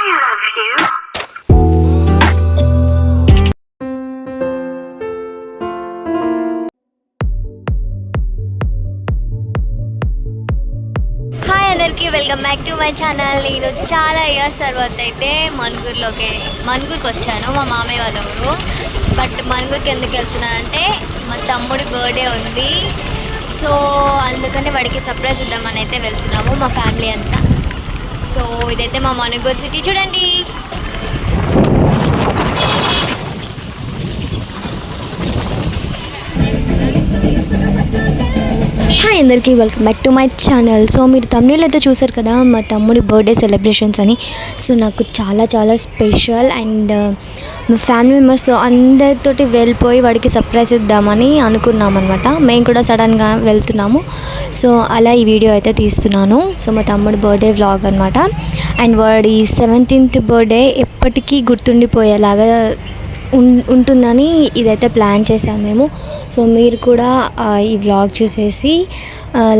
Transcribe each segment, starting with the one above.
Hi అందరికీ, welcome back to my channel. నేను చాలా ఇయర్స్ తర్వాత అయితే మణుగూరుకి వచ్చాను. మా మామయ్య వాళ్ళ ఊరు. బట్ మణుగూరుకి ఎందుకు వెళ్తున్నానంటే మా తమ్ముడి బర్త్డే ఉంది. సో అందుకని వాడికి సర్ప్రైజ్ ఇద్దామని అయితే వెళ్తున్నాము మా ఫ్యామిలీ అంతా. సో ఇదైతే మా మణుగూరు సిటీ చూడండి. హాయ్ అందరికీ, welcome back to my channel. So మీరు తమిళలో అయితే చూసారు కదా మా తమ్ముడి బర్త్డే సెలబ్రేషన్స్ అని. సో నాకు చాలా చాలా స్పెషల్ అండ్ మా ఫ్యామిలీ మెంబర్స్తో అందరితోటి వెళ్ళిపోయి వాడికి సర్ప్రైజ్ ఇద్దామని అనుకున్నాం అనమాట. మేము కూడా సడన్గా వెళ్తున్నాము. సో అలా ఈ వీడియో అయితే తీస్తున్నాను. సో మా తమ్ముడి బర్త్డే వ్లాగ్ అనమాట. అండ్ వాడి 17th బర్త్డే ఎప్పటికీ గుర్తుండిపోయేలాగా ఉంటుందని ఇదైతే ప్లాన్ చేసాము మేము. సో మీరు కూడా ఈ వ్లాగ్ చూసేసి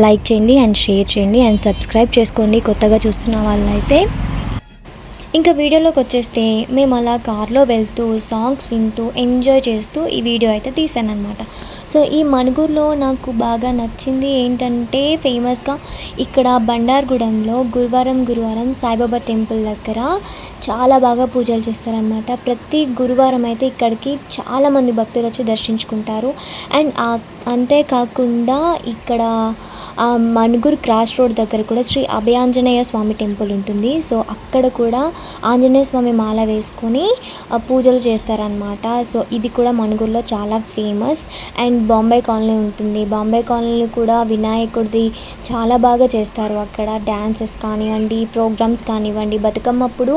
లైక్ చేయండి అండ్ షేర్ చేయండి అండ్ సబ్స్క్రైబ్ చేసుకోండి కొత్తగా చూస్తున్న వాళ్ళైతే. ఇంకా వీడియోలోకి వచ్చేస్తే మేము అలా కార్లో వెళ్తూ సాంగ్స్ వింటూ ఎంజాయ్ చేస్తూ ఈ వీడియో అయితే తీసాను అనమాట. సో ఈ మణుగూరులో నాకు బాగా నచ్చింది ఏంటంటే ఫేమస్గా ఇక్కడ బండార్గూడెంలో గురువారం సాయిబాబా టెంపుల్ దగ్గర చాలా బాగా పూజలు చేస్తారనమాట. ప్రతి గురువారం అయితే ఇక్కడికి చాలామంది భక్తులు వచ్చి దర్శించుకుంటారు. అండ్ అంతేకాకుండా ఇక్కడ మణుగూరు క్రాస్ రోడ్ దగ్గర కూడా శ్రీ అభయాంజనేయ స్వామి టెంపుల్ ఉంటుంది. సో అక్కడ కూడా ఆంజనేయ స్వామి మాల వేసుకొని పూజలు చేస్తారనమాట. సో ఇది కూడా మణుగూరులో చాలా ఫేమస్. అండ్ బాంబే కాలనీ ఉంటుంది. బాంబే కాలనీ కూడా వినాయకుడిది చాలా బాగా చేస్తారు. అక్కడ డ్యాన్సెస్ కానివ్వండి, ప్రోగ్రామ్స్ కానివ్వండి, బతుకమ్మప్పుడు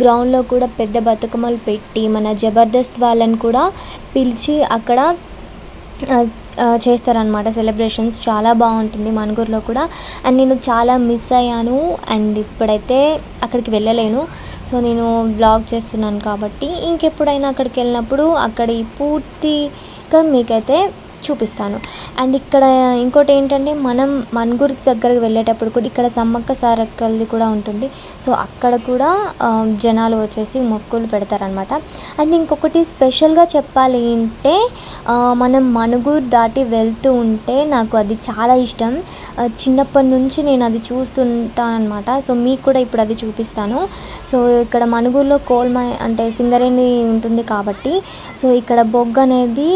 గ్రౌండ్లో కూడా పెద్ద బతుకమ్మలు పెట్టి మన జబర్దస్త్ వాళ్ళని కూడా పిలిచి అక్కడ చేస్తారనమాట సెలబ్రేషన్స్. చాలా బాగుంటుంది మణుగూరులో కూడా. అండ్ నేను చాలా మిస్ అయ్యాను అండ్ ఇప్పుడైతే అక్కడికి వెళ్ళలేను. సో నేను బ్లాగ్ చేస్తున్నాను కాబట్టి ఇంకెప్పుడైనా అక్కడికి వెళ్ళినప్పుడు అక్కడి పూర్తిగా మీకైతే చూపిస్తాను. అండ్ ఇక్కడ ఇంకోటి ఏంటంటే మనం మణుగూరు దగ్గరకు వెళ్ళేటప్పుడు కూడా ఇక్కడ సమ్మక్క సారక్కలది కూడా ఉంటుంది. సో అక్కడ కూడా జనాలు వచ్చేసి మొక్కులు పెడతారనమాట. అండ్ ఇంకొకటి స్పెషల్గా చెప్పాలి అంటే మనం మణుగూరు దాటి వెళ్తూ ఉంటే నాకు అది చాలా ఇష్టం. చిన్నప్పటి నుంచి నేను అది చూస్తుంటానమాట. సో మీకు కూడా ఇప్పుడు అది చూపిస్తాను. సో ఇక్కడ మణుగూరులో అంటే సింగరేణి ఉంటుంది కాబట్టి సో ఇక్కడ బొగ్గు అనేది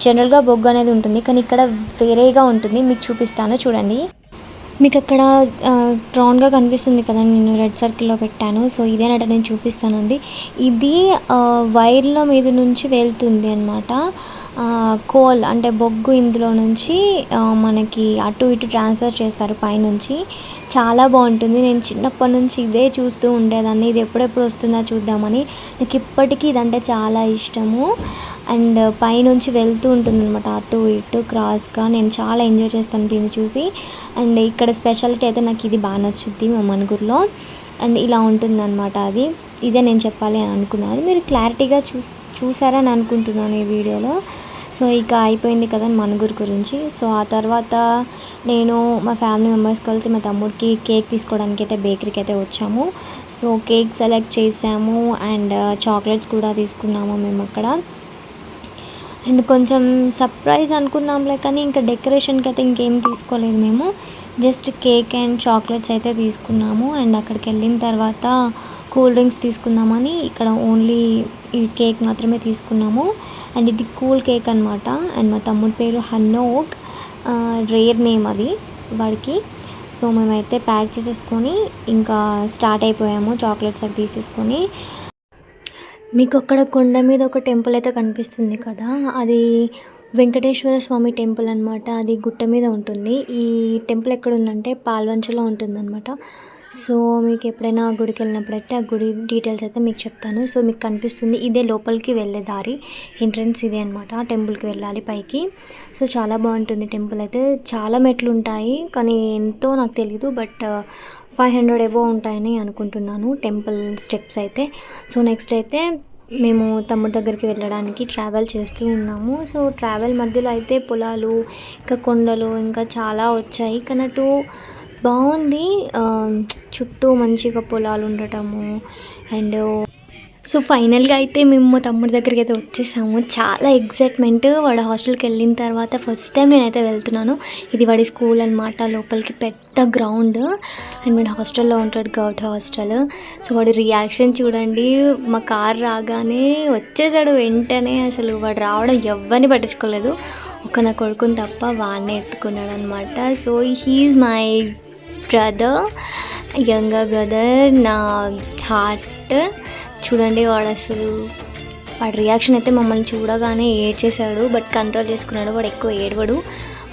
జనరల్గా బొగ్గు అనేది ఉంటుంది, కానీ ఇక్కడ వేరేగా ఉంటుంది. మీకు చూపిస్తాను చూడండి. మీకు అక్కడ రౌండ్గా కనిపిస్తుంది కదా, నేను రెడ్ సర్కిల్లో పెట్టాను. సో ఇదేనట నేను చూపిస్తాను. ఇది వైర్ల మీద నుంచి వెళ్తుంది అనమాట. కోల్ అంటే బొగ్గు ఇందులో నుంచి మనకి అటు ఇటు ట్రాన్స్ఫర్ చేస్తారు పైనుంచి. చాలా బాగుంటుంది. నేను చిన్నప్పటి నుంచి ఇదే చూస్తూ ఉండేదాన్ని. ఇది ఎప్పుడెప్పుడు వస్తుందో చూద్దామని. నాకు ఇప్పటికీ ఇదంటే చాలా ఇష్టము. అండ్ పైనుంచి వెళ్తూ ఉంటుంది అనమాట అటు ఇటు క్రాస్గా. నేను చాలా ఎంజాయ్ చేస్తాను దీన్ని చూసి. అండ్ ఇక్కడ స్పెషాలిటీ అయితే నాకు ఇది బాగా నచ్చుద్ది మా మణుగూరులో. అండ్ ఇలా ఉంటుందన్నమాట. ఇదే నేను చెప్పాలి అని అనుకున్నాను. మీరు క్లారిటీగా చూసారని అనుకుంటున్నాను ఈ వీడియోలో. సో ఇక అయిపోయింది కదా మణుగూరు గురించి. సో ఆ తర్వాత నేను మా ఫ్యామిలీ మెంబర్స్ కలిసి మా తమ్ముడికి కేక్ తీసుకోవడానికి అయితే బేకరీకి అయితే వచ్చాము. సో కేక్ సెలెక్ట్ చేసాము అండ్ చాక్లెట్స్ కూడా తీసుకున్నాము మేము అక్కడ. అండ్ కొంచెం సర్ప్రైజ్ అనుకున్నాంలే, కానీ ఇంకా డెకరేషన్కి అయితే ఇంకేం తీసుకోలేదు మేము. జస్ట్ కేక్ అండ్ చాక్లెట్స్ అయితే తీసుకున్నాము. అండ్ అక్కడికి వెళ్ళిన తర్వాత కూల్ డ్రింక్స్ తీసుకుందామని ఇక్కడ ఓన్లీ ఈ కేక్ మాత్రమే తీసుకున్నాము. అండ్ ఇది కూల్ కేక్ అనమాట. అండ్ మా తమ్ముడి పేరు హన్నోక్, రేర్ నేమ్ అది వాడికి. సో మేమైతే ప్యాక్ చేసేసుకొని ఇంకా స్టార్ట్ అయిపోయాము చాక్లెట్స్ అవి తీసేసుకొని. మీకు అక్కడ కొండ మీద ఒక టెంపుల్ అయితే కనిపిస్తుంది కదా, అది వెంకటేశ్వర స్వామి టెంపుల్ అనమాట. అది గుట్ట మీద ఉంటుంది. ఈ టెంపుల్ ఎక్కడ ఉందంటే పాల్వంచలో ఉంటుందన్నమాట. సో మీకు ఎప్పుడైనా ఆ గుడికి వెళ్ళినప్పుడైతే ఆ గుడి డీటెయిల్స్ అయితే మీకు చెప్తాను. సో మీకు కనిపిస్తుంది, ఇదే లోపలికి వెళ్ళే దారి, ఎంట్రన్స్ ఇదే అనమాట. టెంపుల్కి వెళ్ళాలి పైకి. సో చాలా బాగుంటుంది టెంపుల్ అయితే. చాలా మెట్లు ఉంటాయి, కానీ ఎంతో నాకు తెలీదు. బట్ 500 ఎబో ఉంటాయని అనుకుంటున్నాను టెంపుల్ స్టెప్స్ అయితే. సో నెక్స్ట్ అయితే మేము తమ్ముడి దగ్గరికి వెళ్ళడానికి ట్రావెల్ చేస్తూ ఉన్నాము. సో ట్రావెల్ మధ్యలో అయితే పొలాలు, ఇంకా కొండలు, ఇంకా చాలా వచ్చాయి. కానీ అటు బాగుంది. చుట్టూ మంచిగా పొలాలు ఉండటము అండ్ సో ఫైనల్గా అయితే మేము మా తమ్ముడి దగ్గరికి అయితే వచ్చేసాము. చాలా ఎక్సైట్మెంట్. వాడు హాస్టల్కి వెళ్ళిన తర్వాత ఫస్ట్ టైం నేనైతే వెళ్తున్నాను. ఇది వాడి స్కూల్ అనమాట. లోపలికి పెద్ద గ్రౌండ్ అండ్ వాడు హాస్టల్లో ఉంటాడు, గౌట్ హాస్టల్. సో వాడి రియాక్షన్ చూడండి. మా కార్ రాగానే వచ్చేసాడు వెంటనే. అసలు వాడు రావడం ఎవరిని పట్టించుకోలేదు, ఒక నా కొడుకుని తప్ప వాడినే ఎత్తుకున్నాడు అనమాట. So he's my brother, younger brother, నా హార్ట్. చూడండి వాడు అసలు వాడి రియాక్షన్ అయితే మమ్మల్ని చూడగానే ఏడ్చేశాడు. బట్ కంట్రోల్ చేసుకున్నాడు. వాడు ఎక్కువ ఏడవడు,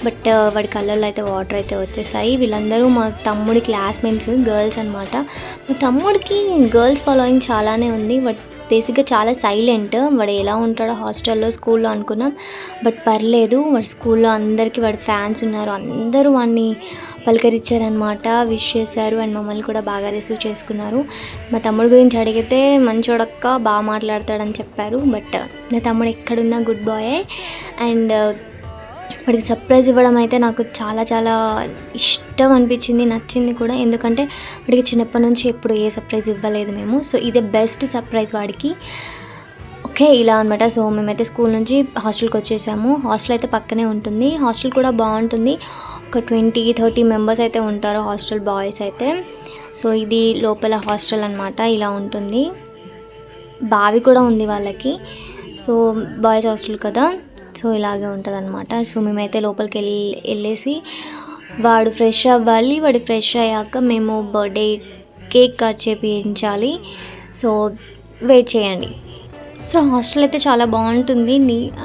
బట్ వాడి కళ్ళల్లో అయితే వాటర్ అయితే వచ్చేసాయి. వీళ్ళందరూ మా తమ్ముడి క్లాస్మేట్స్, గర్ల్స్ అనమాట. మా తమ్ముడికి గర్ల్స్ ఫాలోయింగ్ చాలానే ఉంది. బట్ బేసిక్గా చాలా సైలెంట్. వాడు ఎలా ఉంటాడో హాస్టల్లో, స్కూల్లో అనుకున్నాం. బట్ పర్లేదు, వాడి స్కూల్లో అందరికీ వాడి ఫ్యాన్స్ ఉన్నారు. అందరూ వాడిని పలకరించారనమాట, విష్ చేశారు అండ్ మమ్మల్ని కూడా బాగా రిసీవ్ చేసుకున్నారు. మా తమ్ముడు గురించి అడిగితే మంచోడక్క, బాగా మాట్లాడతాడని చెప్పారు. బట్ నా తమ్ముడు ఎక్కడున్నా గుడ్ బాయే. అండ్ వాడికి సర్ప్రైజ్ ఇవ్వడం అయితే నాకు చాలా చాలా ఇష్టం అనిపించింది, నచ్చింది కూడా. ఎందుకంటే వాడికి చిన్నప్పటి నుంచి ఎప్పుడు ఏ సర్ప్రైజ్ ఇవ్వలేదు మేము. సో ఇదే బెస్ట్ సర్ప్రైజ్ వాడికి. ఓకే, ఇలా అనమాట. సో మేమైతే స్కూల్ నుంచి హాస్టల్కి వచ్చేసాము. హాస్టల్ అయితే పక్కనే ఉంటుంది. హాస్టల్ కూడా బాగుంటుంది. ఒక 20-30 మెంబర్స్ అయితే ఉంటారు హాస్టల్ బాయ్స్ అయితే. సో ఇది లోపల హాస్టల్ అనమాట. ఇలా ఉంటుంది. బావి కూడా ఉంది వాళ్ళకి. సో బాయ్స్ హాస్టల్ కదా, సో ఇలాగే ఉంటుంది అనమాట. సో మేమైతే లోపలికి వెళ్ళేసి వాడు ఫ్రెష్ అవ్వాలి. వాడు ఫ్రెష్ అయ్యాక మేము బర్త్డే కేక్ కట్ చేయించాలి. సో వెయిట్ చేయండి. సో హాస్టల్ అయితే చాలా బాగుంటుంది.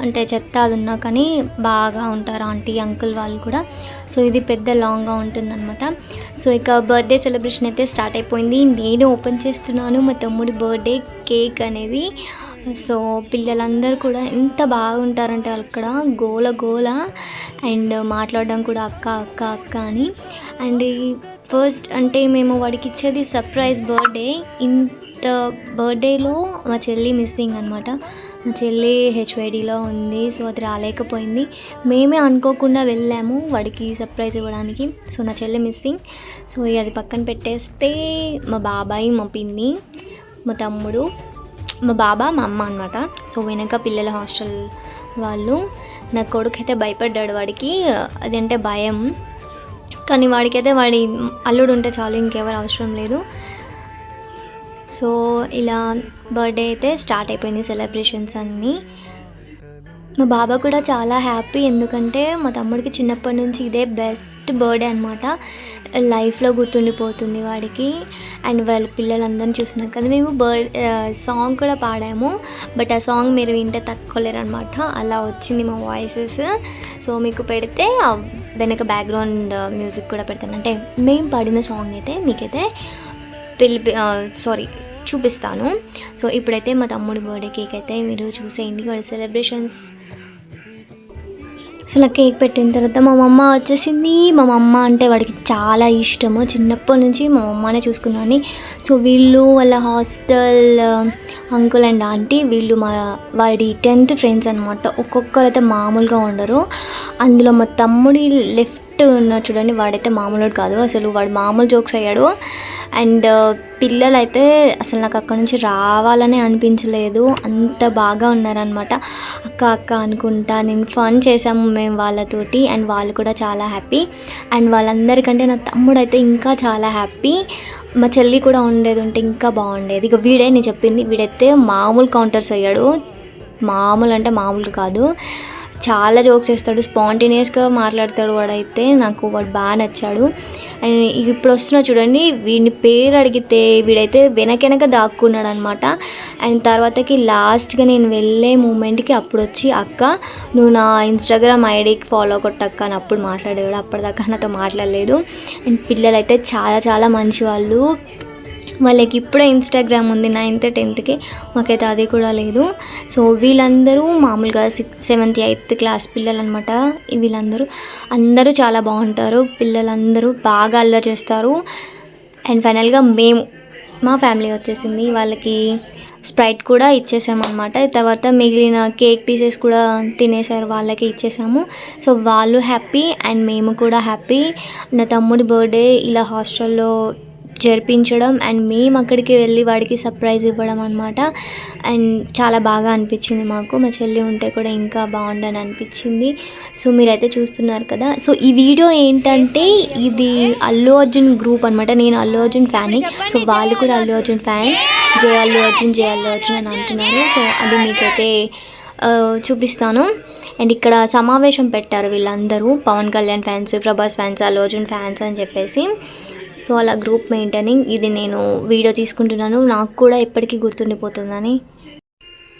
అంటే చెత్త అది ఉన్నా కానీ బాగా ఉంటారు ఆంటీ అంకుల్ వాళ్ళు కూడా. సో ఇది పెద్ద లాంగ్గా ఉంటుందన్నమాట. సో ఇక బర్త్డే సెలబ్రేషన్ అయితే స్టార్ట్ అయిపోయింది. నేను ఓపెన్ చేస్తున్నాను మా తమ్ముడి బర్త్డే కేక్ అనేది. సో పిల్లలందరూ కూడా ఎంత బాగుంటారంటే అక్కడ గోల గోల అండ్ మాట్లాడడం కూడా అక్క అక్క అక్క అని. అండ్ ఫస్ట్ అంటే మేము వాడికి ఇచ్చేది సర్ప్రైజ్ బర్త్డే. ఇంత బర్త్డేలో మా చెల్లి మిస్సింగ్ అనమాట. మా చెల్లి హెచ్వైడీలో ఉంది. సో అది రాలేకపోయింది. మేమే అనుకోకుండా వెళ్ళాము వాడికి సర్ప్రైజ్ ఇవ్వడానికి. సో నా చెల్లి మిస్సింగ్. సో అది పక్కన పెట్టేస్తే మా బాబాయ్, మా పిన్ని, మా తమ్ముడు, మా బాబా, మా అమ్మ అనమాట. సో వెనక పిల్లల హాస్టల్ వాళ్ళు. నా కొడుకు అయితే భయపడ్డాడు. వాడికి అదంటే భయం, కానీ వాడికైతే వాడి అల్లుడు ఉంటే చాలు, ఇంకెవరు అవసరం లేదు. సో ఇలా బర్త్డే అయితే స్టార్ట్ అయిపోయింది, సెలబ్రేషన్స్ అన్నీ. మా బాబా కూడా చాలా హ్యాపీ. ఎందుకంటే మా తమ్ముడికి చిన్నప్పటి నుంచి ఇదే బెస్ట్ బర్త్డే అనమాట. లైఫ్లో గుర్తుండిపోతుంది వాడికి. అండ్ వాళ్ళ పిల్లలందరినీ చూసినాం కదా. మేము సాంగ్ కూడా పాడాము. బట్ ఆ సాంగ్ మీరు వింటే తట్టుకోలేరు అనమాట, అలా వచ్చింది మా వాయిసెస్. సో మీకు పెడితే వెనక బ్యాక్గ్రౌండ్ మ్యూజిక్ కూడా పెడతాను. అంటే మేము పాడిన సాంగ్ అయితే మీకైతే చూపిస్తాను. సో ఇప్పుడైతే మా తమ్ముడి బర్త్డే కేక్ అయితే మీరు చూసేయండి, వాడి సెలబ్రేషన్స్. సో ఇలా కేక్ పెట్టిన తర్వాత మా మమ్మ వచ్చేసింది. మా మమ్మ అంటే వాడికి చాలా ఇష్టము. చిన్నప్పటి నుంచి మా మమ్మనే చూసుకున్నాను. సో వీళ్ళు వాళ్ళ హాస్టల్ అంకుల్ అండ్ ఆంటీ, వీళ్ళు వాడి 10th ఫ్రెండ్స్ అనమాట. ఒక్కొక్కరైతే మామూలుగా ఉండరు. అందులో మా తమ్ముడి లెఫ్ట్ ఉన్న చూడండి, వాడైతే మామూలుడు కాదు. అసలు వాడు మామూలు జోక్స్ అయ్యాడు. అండ్ పిల్లలైతే అసలు నాకు అక్కడ నుంచి రావాలని అనిపించలేదు, అంత బాగా ఉన్నారనమాట. అక్క అక్క అనుకుంటా నేను ఫన్ చేసాము మేము వాళ్ళతోటి. అండ్ వాళ్ళు కూడా చాలా హ్యాపీ. అండ్ వాళ్ళందరికంటే నా తమ్ముడు అయితే ఇంకా చాలా హ్యాపీ. మా చెల్లి కూడా ఉండేది ఉంటే ఇంకా బాగుండేది. ఇక వీడే నేను చెప్పింది, వీడైతే మామూలు కౌంటర్స్ అయ్యాడు. మామూలు అంటే మామూలు కాదు, చాలా జోక్స్ వేస్తాడు, స్పాంటేనియస్గా మాట్లాడతాడు. వాడు బాగా నచ్చాడు. అండ్ ఇప్పుడు వస్తున్నా చూడండి, వీడిని పేరు అడిగితే వీడైతే వెనక దాక్కున్నాడు అనమాట. అండ్ తర్వాతకి లాస్ట్గా నేను వెళ్ళే మూమెంట్కి అప్పుడు వచ్చి అక్క నువ్వు నా ఇన్స్టాగ్రామ్ ఐడికి ఫాలో కొట్టక్క అని అప్పుడు మాట్లాడాడు. అప్పటిదాకా నాతో మాట్లాడలేదు. అండ్ పిల్లలైతే చాలా చాలా మంచి వాళ్ళు. వాళ్ళకి ఇప్పుడే ఇన్స్టాగ్రామ్ ఉంది 9th 10th మాకైతే అది కూడా లేదు. సో వీళ్ళందరూ మామూలుగా 7th 8th క్లాస్ పిల్లలు అనమాట. అందరూ చాలా బాగుంటారు. పిల్లలందరూ బాగా అల్లరి చేస్తారు. అండ్ ఫైనల్గా మా ఫ్యామిలీ వచ్చేసింది. వాళ్ళకి స్ప్రైట్ కూడా ఇచ్చేసామన్నమాట. తర్వాత మిగిలిన కేక్ పీసెస్ కూడా తినేసారు, వాళ్ళకి ఇచ్చేసాము. సో వాళ్ళు హ్యాపీ అండ్ మేము కూడా హ్యాపీ. నా తమ్ముడి బర్త్డే ఇలా హాస్టల్లో జరిపించడం అండ్ మేము అక్కడికి వెళ్ళి వాడికి సర్ప్రైజ్ ఇవ్వడం అనమాట. అండ్ చాలా బాగా అనిపించింది మాకు. మా చెల్లి ఉంటే కూడా ఇంకా బాగుండని అనిపించింది. సో మీరైతే చూస్తున్నారు కదా. సో ఈ వీడియో ఏంటంటే ఇది అల్లు అర్జున్ గ్రూప్ అనమాట. నేను అల్లు అర్జున్ ఫ్యాన్ని, సో వాళ్ళు కూడా అల్లు అర్జున్ ఫ్యాన్స్. జై అల్లు అర్జున్, జై అల్లు అర్జున్ అని అంటున్నారు. సో అది మీకైతే చూపిస్తాను. అండ్ ఇక్కడ సమావేశం పెట్టారు వీళ్ళందరూ, Pawan Kalyan fans, Prabhas fans, Allu Arjun fans అని చెప్పేసి. సో అలా గ్రూప్ మెయింటైనింగ్. ఇది నేను వీడియో తీసుకుంటున్నాను, నాకు కూడా ఎప్పటికీ గుర్తుండిపోతుందని.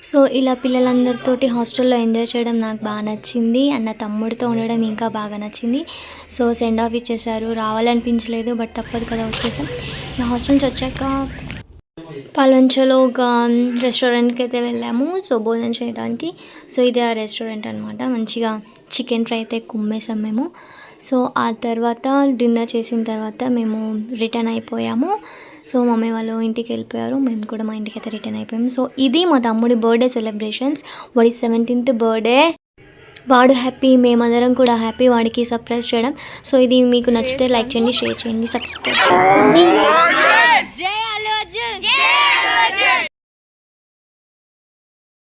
సో ఇలా పిల్లలందరితోటి హాస్టల్లో ఎంజాయ్ చేయడం నాకు బాగా నచ్చింది. అండ్ నా తమ్ముడితో ఉండడం ఇంకా బాగా నచ్చింది. సో సెండ్ ఆఫ్ ఇచ్చేసారు, రావాలనిపించలేదు బట్ తప్పదు కదా, వచ్చేసాం. ఈ హాస్టల్ నుంచి వచ్చాక పాల్వంచలో ఒక రెస్టారెంట్కి అయితే వెళ్ళాము, సో భోజనం చేయడానికి. సో ఇదే ఆ రెస్టారెంట్ అనమాట. మంచిగా చికెన్ ఫ్రై అయితే కుమ్మేసాం మేము. సో ఆ తర్వాత డిన్నర్ చేసిన తర్వాత మేము రిటర్న్ అయిపోయాము. సో మమ్మీ వాళ్ళు ఇంటికి వెళ్ళిపోయారు, మేము కూడా మా ఇంటికి అయితే రిటర్న్ అయిపోయాము. సో ఇది మా తమ్ముడి బర్త్డే సెలబ్రేషన్స్. వాడి 17th బర్త్డే. వాడు హ్యాపీ, మేమందరం కూడా హ్యాపీ వాడికి సర్ప్రైజ్ చేయడం. సో ఇది మీకు నచ్చితే లైక్ చేయండి, షేర్ చేయండి, సబ్స్క్రైబ్ చేసుకోండి.